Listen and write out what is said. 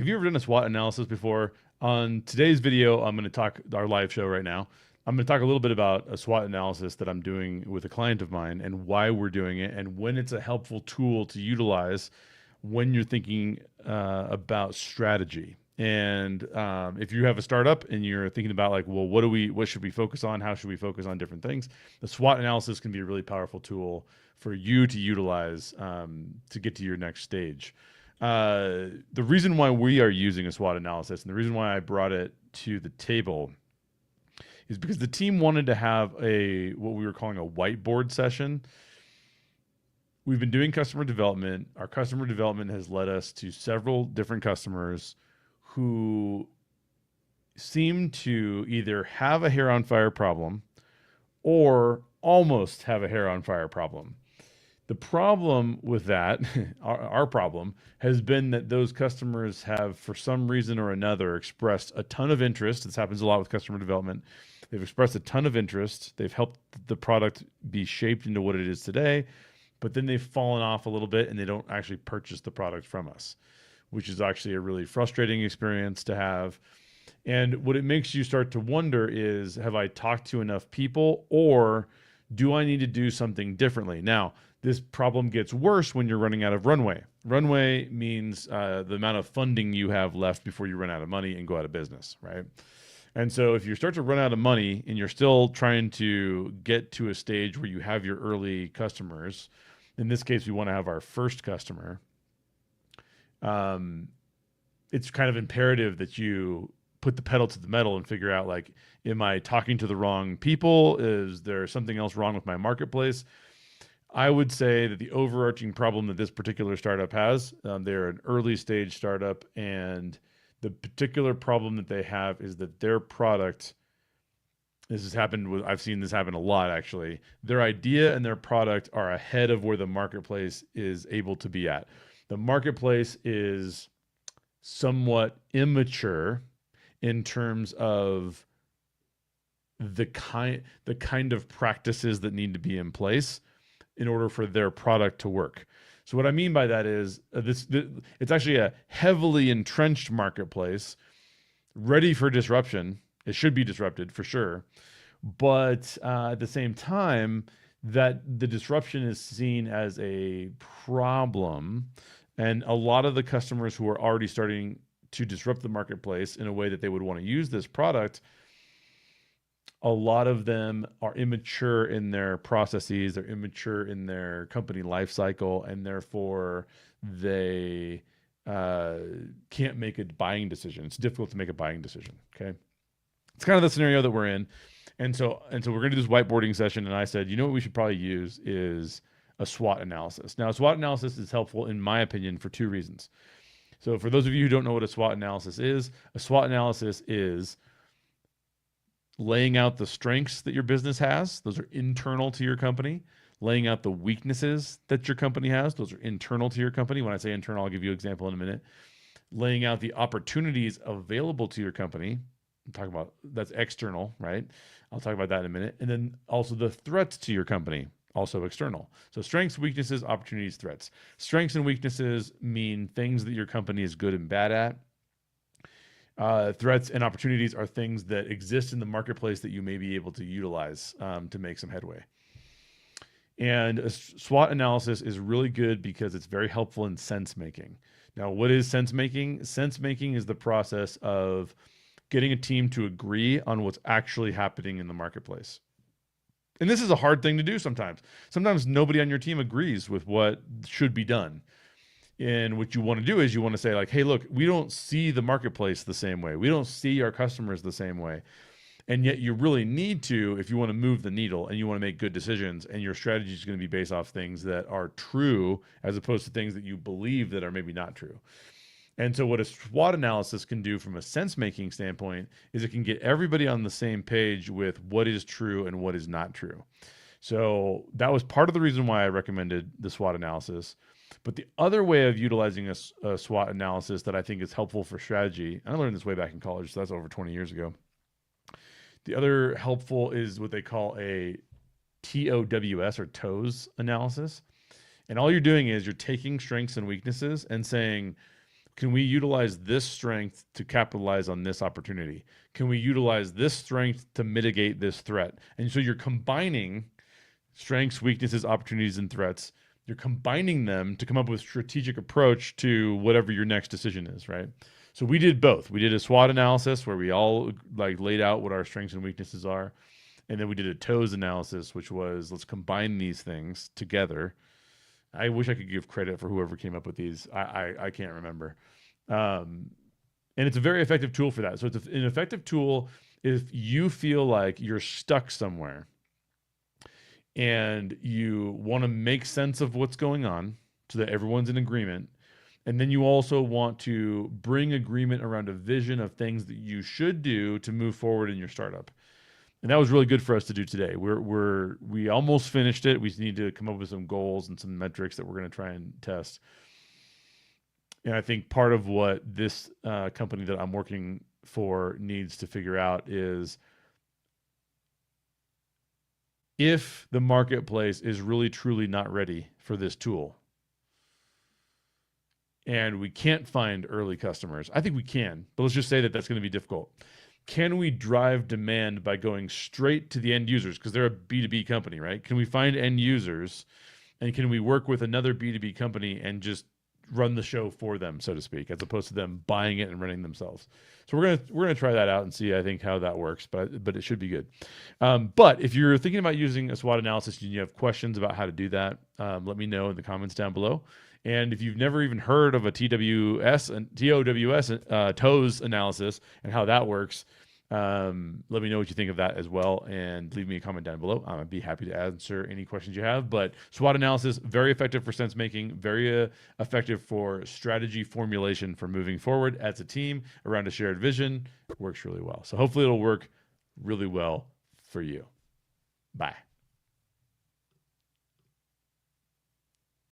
Have you ever done a SWOT analysis before? On today's video, I'm going to talk our live show right now. I'm going to talk a little bit about a SWOT analysis that I'm doing with a client of mine and why we're doing it and when it's a helpful tool to utilize when you're thinking about strategy. And if you have a startup and you're thinking about like, well, what should we focus on? How should we focus on different things? The SWOT analysis can be a really powerful tool for you to utilize to get to your next stage. The reason why we are using a SWOT analysis and the reason why I brought it to the table is because the team wanted to have what we were calling a whiteboard session. We've been doing customer development. Our customer development has led us to several different customers who seem to either have a hair on fire problem or almost have a hair on fire problem. The problem with that, our problem, has been that those customers have, for some reason or another, expressed a ton of interest. This happens a lot with customer development. They've expressed a ton of interest. They've helped the product be shaped into what it is today, but then they've fallen off a little bit and they don't actually purchase the product from us, which is actually a really frustrating experience to have. And what it makes you start to wonder is, have I talked to enough people, or do I need to do something differently? Now, this problem gets worse when you're running out of runway. Runway means the amount of funding you have left before you run out of money and go out of business, right? And so if you start to run out of money and you're still trying to get to a stage where you have your early customers, in this case, we want to have our first customer, it's kind of imperative that you put the pedal to the metal and figure out, like, am I talking to the wrong people? Is there something else wrong with my marketplace? I would say that the overarching problem that this particular startup has, they're an early stage startup, and the particular problem that they have is that their product, I've seen this happen a lot actually. Their idea and their product are ahead of where the marketplace is able to be at. The marketplace is somewhat immature in terms of the kind of practices that need to be in place in order for their product to work. So what I mean by that is it's actually a heavily entrenched marketplace, ready for disruption. It should be disrupted for sure. But at the same time, that the disruption is seen as a problem. And a lot of the customers who are already starting to disrupt the marketplace in a way that they would want to use this product, a lot of them are immature in their processes, they're immature in their company life cycle, and therefore they can't make a buying decision. It's difficult to make a buying decision, okay? It's kind of the scenario that we're in. And so we're going to do this whiteboarding session, and I said, you know what we should probably use is a SWOT analysis. Now, a SWOT analysis is helpful, in my opinion, for two reasons. So for those of you who don't know what a SWOT analysis is, a SWOT analysis is laying out the strengths that your business has. Those are internal to your company. Laying out the weaknesses that your company has. Those are internal to your company. When I say internal, I'll give you an example in a minute. Laying out the opportunities available to your company. I'm talking about that's external, right? I'll talk about that in a minute. And then also the threats to your company, also external. So strengths, weaknesses, opportunities, threats. Strengths and weaknesses mean things that your company is good and bad at. Threats and opportunities are things that exist in the marketplace that you may be able to utilize to make some headway. And a SWOT analysis is really good because it's very helpful in sense making. Now, what is sense making? Sense making is the process of getting a team to agree on what's actually happening in the marketplace. And this is a hard thing to do sometimes. Sometimes nobody on your team agrees with what should be done. And what you want to do is you want to say, like, hey, look, we don't see the marketplace the same way. We don't see our customers the same way. And yet you really need to, if you want to move the needle and you want to make good decisions, and your strategy is going to be based off things that are true as opposed to things that you believe that are maybe not true. And so what a SWOT analysis can do from a sense-making standpoint is it can get everybody on the same page with what is true and what is not true. So that was part of the reason why I recommended the SWOT analysis. But the other way of utilizing a SWOT analysis that I think is helpful for strategy, and I learned this way back in college, so that's over 20 years ago. The other helpful is what they call a TOWS or TOWS analysis. And all you're doing is you're taking strengths and weaknesses and saying, Can we utilize this strength to capitalize on this opportunity? Can we utilize this strength to mitigate this threat? And so you're combining strengths, weaknesses, opportunities, and threats. You're combining them to come up with a strategic approach to whatever your next decision is, right? So we did both. We did a SWOT analysis where we all like laid out what our strengths and weaknesses are. And then we did a TOES analysis, which was let's combine these things together. I wish I could give credit for whoever came up with these. I can't remember. And it's a very effective tool for that. So it's an effective tool if you feel like you're stuck somewhere and you want to make sense of what's going on so that everyone's in agreement. And then you also want to bring agreement around a vision of things that you should do to move forward in your startup. And that was really good for us to do today. We almost finished it. We just need to come up with some goals and some metrics that we're going to try and test. And I think part of what this company that I'm working for needs to figure out is if the marketplace is really truly not ready for this tool and we can't find early customers. I think we can, but let's just say that that's going to be difficult. Can we drive demand by going straight to the end users? Because they're a B2B company, right? Can we find end users and can we work with another B2B company and just run the show for them, so to speak, as opposed to them buying it and running themselves? So we're gonna try that out and see, I think, how that works, but it should be good. But if you're thinking about using a SWOT analysis and you have questions about how to do that, let me know in the comments down below. And if you've never even heard of a TOWS TOES analysis and how that works, let me know what you think of that as well, and leave me a comment down below. I'd be happy to answer any questions you have. But SWOT analysis, very effective for sense making, very effective for strategy formulation for moving forward as a team around a shared vision. It works really well. So hopefully it'll work really well for you. Bye.